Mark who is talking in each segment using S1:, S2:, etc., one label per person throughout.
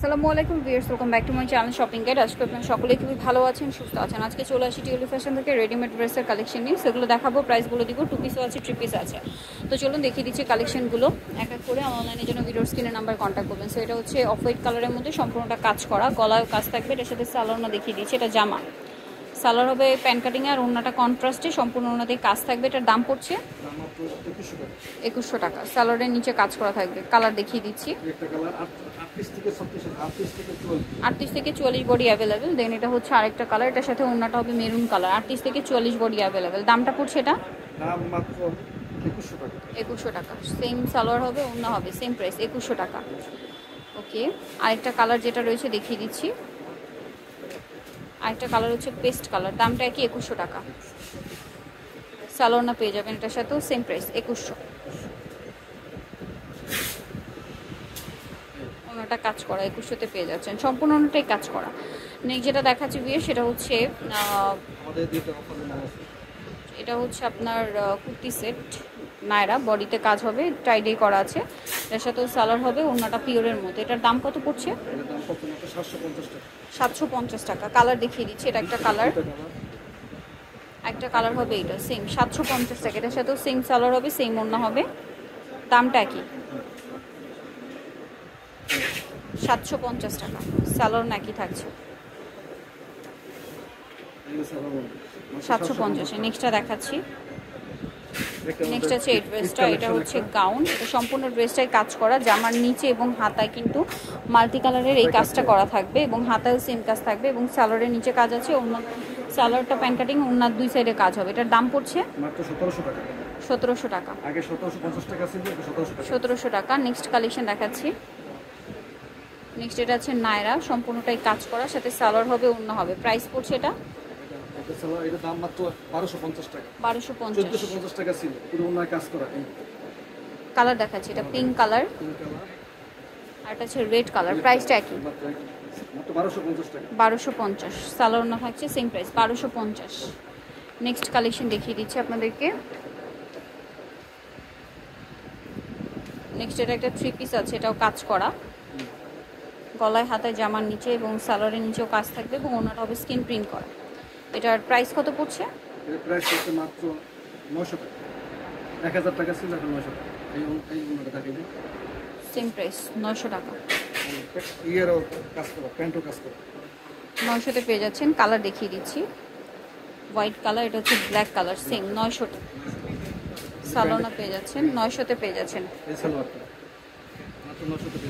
S1: আসসালামু আলাইকুম viewers, welcome back to my channel shopping guide. আজকে আপনারা সকলে খুবই ভালো আছেন, সুস্থ আছেন। আজকে চলে আসি টিউলি ফ্যাশন থেকে রেডিমেড ড্রেসের কালেকশন নিয়ে, সেগুলো দেখাবো, প্রাইসগুলো দিব। 2 পিসও আছে, 3 পিস আছে। তো চলুন দেখিয়ে দিচ্ছি কালেকশনগুলো এক এক করে। অনলাইনের জন্য ভিডিওর স্ক্রিনে নাম্বার কন্ট্যাক্ট করবেন। সো এটা হচ্ছে অফ হোয়াইট কালারের মধ্যে সম্পূর্ণটা কাজ করা, গলায়ও কাজ থাকবে। এটার সাথে সালোয়ারও দেখিয়ে দিচ্ছি। এটা জামা, সালোয়ার হবে প্যান কাটিং আর ওড়নাটা কন্ট্রাস্টে, সম্পূর্ণ ওড়নাতে কাজ থাকবে। এটার দাম পড়ছে 2100 টাকা। সালোয়ারের নিচে কাজ করা থাকবে। কালার দেখিয়ে দিচ্ছি, 38 থেকে 44 বডি অ্যাভেলেবেল। দেন এটা হচ্ছে আরেকটা কালার, এটার সাথে ওড়নাটা হবে মেরুন কালার। 38 থেকে 44 বডি অ্যাভেলেবেল। দামটা পড়ছে এটা
S2: মাত্র
S1: 2100 টাকা। সেম সালোয়ার হবে, ওড়না হবে, সেম প্রাইস 2100 টাকা। ওকে, আরেকটা কালার যেটা রয়েছে দেখিয়ে দিচ্ছি। আরেকটা কালার হচ্ছে পেস্ট কালার, দামটা কি 2100 টাকা। সালোয়ার না পেয়ে যাবেন এটার সাথেও সেম প্রাইস 2100। ওনাটা কাজ করা 2100-তে পেয়ে যাচ্ছেন, সম্পূর্ণ ওনাটাই কাজ করা। নেক্সট যেটা দেখাচ্ছি বিয়ে, সেটা হচ্ছে এটা হচ্ছে আপনার কুর্তি সেট নায়রা, বডিতে কাজ হবে, টাইডে করা আছে। এটার সাথেও সালোয়ার হবে, ওনাটা পিওরের মধ্যে। এটার দাম কত পড়ছে? 750 টাকা। কালার দেখিয়ে দিচ্ছি, এটা একটা কালার, একটা কালার হবে এটা সেম 750 টাকা। এটার সাথেও সেম সালোয়ার হবে, সেম ওড়না হবে। দামটা কি? 750 টাকা। সালোয়ার নাকি থাকছে 750-এ। নেক্সটটা দেখাচ্ছি। নেক্সট আছে এই ড্রেসটা, এটা হচ্ছে গাউন। এটা সম্পূর্ণ ড্রেসটাই কাজ করা, জামার নিচে এবং হাতায় কিন্তু মাল্টি কালারের এই কাজটা করা থাকবে, এবং হাতায়ও সেম কাজ থাকবে, এবং সালোয়ারের নিচে কাজ আছে। অন্য সালোয়ারটা প্যান কাটিং, ওনার দুই সাইডে কাজ হবে। এটার দাম পড়ছে
S2: মাত্র 1700 টাকা।
S1: 1700 টাকা।
S2: আগে 1750 টাকা ছিল, 1700 টাকা।
S1: 1700 টাকা। নেক্সট কালেকশন দেখাচ্ছি। নেক্সট এটা আছে নায়রা, সম্পূর্ণটাই কাজ করা, সাথে সালোয়ার হবে, ওড়না হবে। প্রাইস পড়ছে এটা
S2: এটা দাম মাত্র 1250 টাকা।
S1: 1250।
S2: 1450 টাকা ছিল, পুরো ওনার কাজ করা।
S1: কালার দেখাচ্ছি, এটা পিঙ্ক কালার, আর এটা হচ্ছে রেড কালার। প্রাইসটা একই,
S2: মাত্র 1250 টাকা।
S1: 1250। সালোয়ার না থাকছে সেম প্রাইস 1250। নেক্সট কালেকশন দেখিয়ে দিচ্ছি আপনাদেরকে। নেক্সট এটা একটা 3 পিস আছে, এটাও কাজ করা, গলায় হাতায় জামার নিচে এবং সালোয়ারের নিচেও কাজ থাকবে, এবং ওনাটা হবে স্কিন প্রিন্ট করা। এটার প্রাইস কত পড়ছে?
S2: এর প্রাইস হচ্ছে মাত্র 900 টাকা। 1000 টাকা ছিল, এখন 900 টাকা। এই ওনাটা থাকে যে
S1: সেম প্রাইস 900 টাকা।
S2: ইয়ারও কাজ করা, প্যান্টও কাজ করা।
S1: 900-তে পেয়ে যাচ্ছেন। কালার দেখিয়ে দিচ্ছি, হোয়াইট কালার, এটা হচ্ছে ব্ল্যাক কালার, সেম 900 টাকা। সালোনা পেয়ে যাচ্ছেন 900-তে পেয়ে যাচ্ছেন।
S2: এই সালোয়ারটা মাত্র 900 টাকা।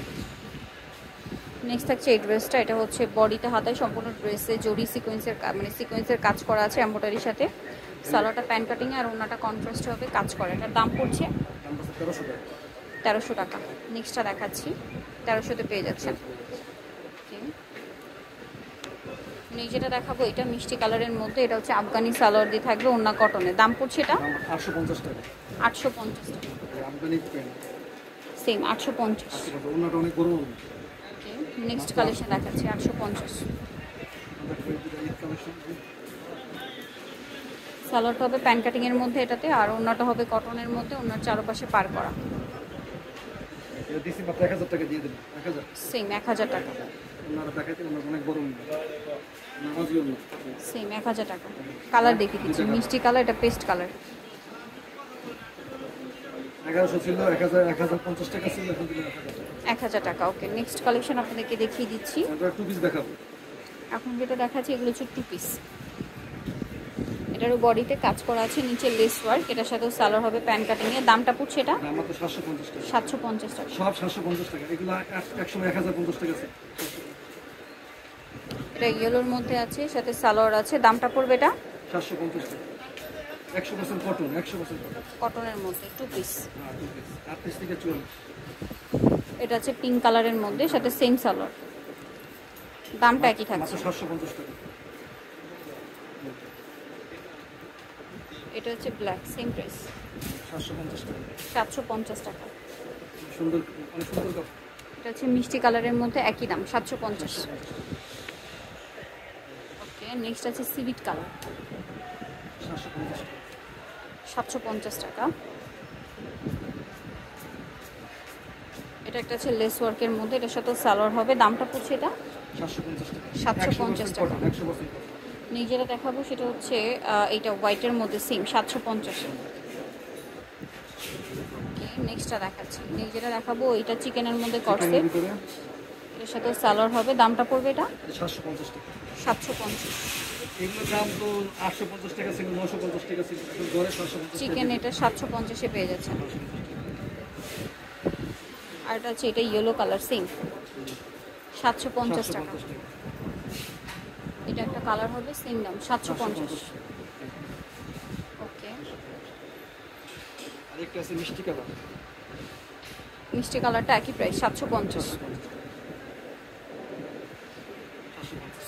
S1: নেক্সট থাকছে এই ড্রেসটা, এটা হচ্ছে বডিতে হাতায় সম্পূর্ণ ড্রেসে জরি সিকোয়েন্সের মানে সিকোয়েন্সের কাজ করা আছে এমব্রয়ডারির সাথে। সালোয়ারটা প্যান কাটিং আর ওনাটা কন্ট্রাস্ট হবে, কাজ করে। এটার দাম পড়ছে
S2: 1300 টাকা।
S1: 1300 টাকা। নেক্সটটা দেখাচ্ছি, 1300-তে পেয়ে যাচ্ছেন। নেক্সট যেটা দেখাবো, এটা মিষ্টি কালারের মধ্যে, এটা হচ্ছে আফগানি সালোয়ার দিয়ে থাকবে, ওন্না কটনের। দাম পড়ছে এটা
S2: 850 টাকা।
S1: 850 টাকা।
S2: Afghani pant
S1: same 850।
S2: ওনাটা অনেক বড়।
S1: নেক্সট কালেকশন দেখাচ্ছি 850। সালোয়ারটা হবে প্যান কাটিং এর মধ্যে এটাতে, আর ওন্নাটা হবে কটনের মধ্যে, ওন্নার চারপাশে পার করা।
S2: এটা দিছি মাত্র 1000 টাকা দিয়ে দেব। 1000
S1: সেম 1000 টাকা।
S2: ওনারা দেখাইতে অনেক বড় নামাজি ওনা।
S1: সেম 1000 টাকা। কালার দেখিয়ে দিচ্ছি, মিষ্টি কালার, এটা পেস্ট কালার।
S2: 1100 ছিল, 1050 টাকা ছিল, এখন
S1: 1000 টাকা। ওকে, নেক্সট কালেকশন আপনাদেরকে দেখিয়ে দিচ্ছি।
S2: আমরা 2 পিস দেখাবো।
S1: এখন যেটা দেখাচ্ছি এগুলো হচ্ছে 2 পিস। এটারও বডিতে কাজ করা আছে, নিচে লেস ওয়ার্ক। এটার সাথেও সালোয়ার হবে প্যান কাটিং এর। দামটা পড়ছে এটা
S2: দাম মাত্র 750 টাকা।
S1: 750 টাকা।
S2: সব 750 টাকা। এগুলো একসময় 1050 টাকা ছিল।
S1: এটা ইয়েলোর মধ্যে আছে, সাথে সালোয়ার আছে। দামটা পড়বে এটা
S2: 750 টাকা। 100% কটন, 100% কটন।
S1: কটনের মধ্যে 2 পিস।
S2: 2 পিস 38 থেকে 44।
S1: এটা আছে পিঙ্ক কালারের মধ্যে, সাথে সেম সালোয়ার। দামটা একই থাকছে
S2: মাত্র 750 টাকা।
S1: এটা হচ্ছে ব্ল্যাক, সেম প্রাইস
S2: 750 টাকা।
S1: 750 টাকা।
S2: সুন্দর, অনেক সুন্দর কাপড়।
S1: এটা হচ্ছে মিষ্টি কালারের মধ্যে, একই দাম 750। ওকে, নেক্সট আছে সিভিট কালার,
S2: 750 টাকা।
S1: 750 টাকা। এটা একটা আছে লেস ওয়ার্কের মধ্যে, এটার সাথে সালোয়ার হবে। দামটা পড়ছে এটা
S2: 750 টাকা।
S1: 750 টাকা।
S2: 100%
S1: নিজেরা দেখাবো সেটা হচ্ছে এইটা হোয়াইটের মধ্যে সেম 750। ওকে, নেক্সটটা দেখাচ্ছি। নিজেরা দেখাবো এইটা চিকেনের মধ্যে করছে,
S2: ভিতরে
S1: এটার সাথে সালোয়ার হবে। দামটা পড়বে এটা
S2: 750 টাকা।
S1: 750।
S2: এগুলোর দাম তো 850 টাকা ছিল, 950 টাকা ছিল, এখন গড়ে 750
S1: চিকেন এটা 750-এ পেয়ে যাচ্ছেন। আর এটা হচ্ছে এটা ইয়েলো কালার সেম 750 টাকা। এটা একটা কালার হবে সেম দাম 750। ওকে,
S2: আরেকটা আছে মিষ্টি কালার।
S1: মিষ্টি কালারটা একই প্রাইস 750।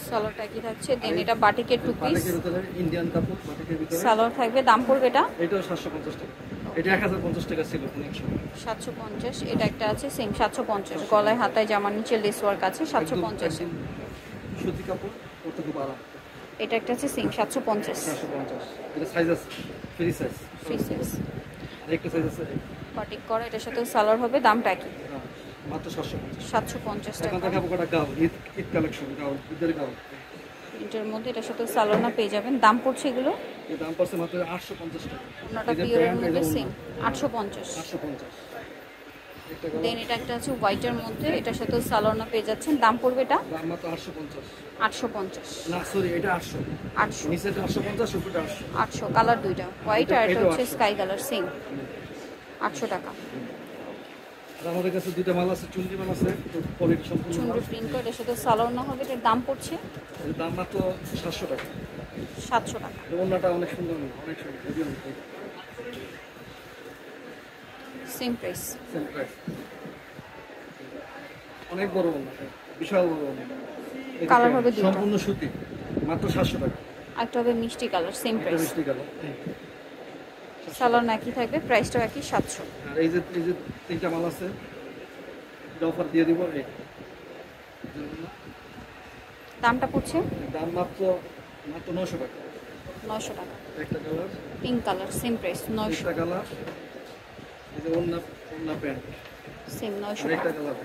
S1: সালোয়ারটা একই থাকছে। দেন এটা বাটিকের টু পিস,
S2: বাটিকের ভিতরে ইন্ডিয়ান কাপড়, বাটিকের ভিতরে
S1: সালোয়ার থাকবে। দাম পড়বে এটা
S2: এটাও 750 টাকা। এটা 1050 টাকা ছিল অনেক সময়।
S1: 750। এটা একটা আছে সেম 750, গলায় হাতায় জামার নিচে লেস ওয়ার্ক আছে 750।
S2: একদম সুতি কাপড়, ওটা খুব আরাম।
S1: এটা একটা আছে সেম 750।
S2: 750। এটা সাইজ আছে ফ্রি সাইজ।
S1: ফ্রি সাইজ
S2: আরেকটা সাইজ আছে
S1: বাটিক করা, এটার সাথে সালোয়ার হবে। দামটা কি
S2: মাত্র 750।
S1: 750
S2: এখন
S1: টাকা।
S2: দেখাবো কটা গাউন, ঈদ কালেকশন গাউন, ঈদের গাউন।
S1: প্রিন্টের মধ্যে এটার সাথে সালোয়ার পেয়ে যাবেন। দাম পড়ছে এগুলো
S2: এর দাম পড়ছে মাত্র 850 টাকা।
S1: ওনাটা পিওরের মধ্যে সেম 850।
S2: 850। একটা
S1: দেন এটা একটা আছে হোয়াইটের মধ্যে, এটার সাথে সালোয়ার পেয়ে যাচ্ছেন। দাম পড়বে এটা
S2: দাম মাত্র 850।
S1: 850।
S2: না সরি, এটা 800।
S1: 800।
S2: নিচেটা 850, উপরটা 800।
S1: 800 কালার দুইটা, হোয়াইট আর এটা
S2: এটাও
S1: হচ্ছে
S2: 800
S1: স্কাই কালার সেম 800 টাকা।
S2: আর আমাদের কাছে দুইটা মাল আছে, চুন্ডি মাল আছে, কোয়ালিটি সম্পূর্ণ মাল।
S1: চুনরি প্রিন্ট করে এটার সাথে সালোয়ার হবে। এটার দাম পড়ছে
S2: এর দাম মাত্র 700 টাকা।
S1: 700 টাকা।
S2: ওড়নাটা অনেক সুন্দর, অনেক সুন্দর, হেভি অনেক।
S1: Same price.
S2: Same price. অনেক বড় ওড়না, বিশাল বড় ওড়না।
S1: কালার হবে দুটো,
S2: সম্পূর্ণ সুতি, মাত্র 700 টাকা।
S1: একটা হবে মিষ্টি কালার সেম
S2: এটা
S1: প্রাইস।
S2: মিষ্টি কালার।
S1: সালোয়ার একই থাকবে, প্রাইসটাও একই 700।
S2: আর এই যে তিনটা মাল আছে, এটা অফার দিয়ে দিব। এই
S1: দামটা পড়ছে
S2: দাম মাত্র 900 টাকা।
S1: 900 টাকা।
S2: একটা colour,
S1: pink colour same price 900।
S2: একটা কালার, এই যে ওড়না, ওড়না প্যান্ট,
S1: সেম 900
S2: আর একটা
S1: টাকা।
S2: কালার,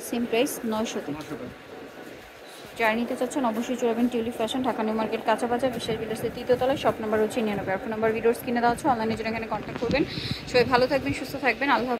S1: সেম প্রাইস 900 তে।
S2: 900 টাকা।
S1: যারা নিতে চাচ্ছেন অবশ্যই চলবেন tulip fashion, Dhaka new market কাঁচা বাজার, বিশেষ বিলাসের তৃতীয় তলায়। শপ নাম্বার হচ্ছে 99। আর ফোন নাম্বার ভিডিওস কিনে দেওয়া হচ্ছে, অনলাইনে জন্য এখানে কন্ট্যাক্ট করবেন। সবাই ভালো থাকবেন, সুস্থ থাকবেন, আল্লাহ।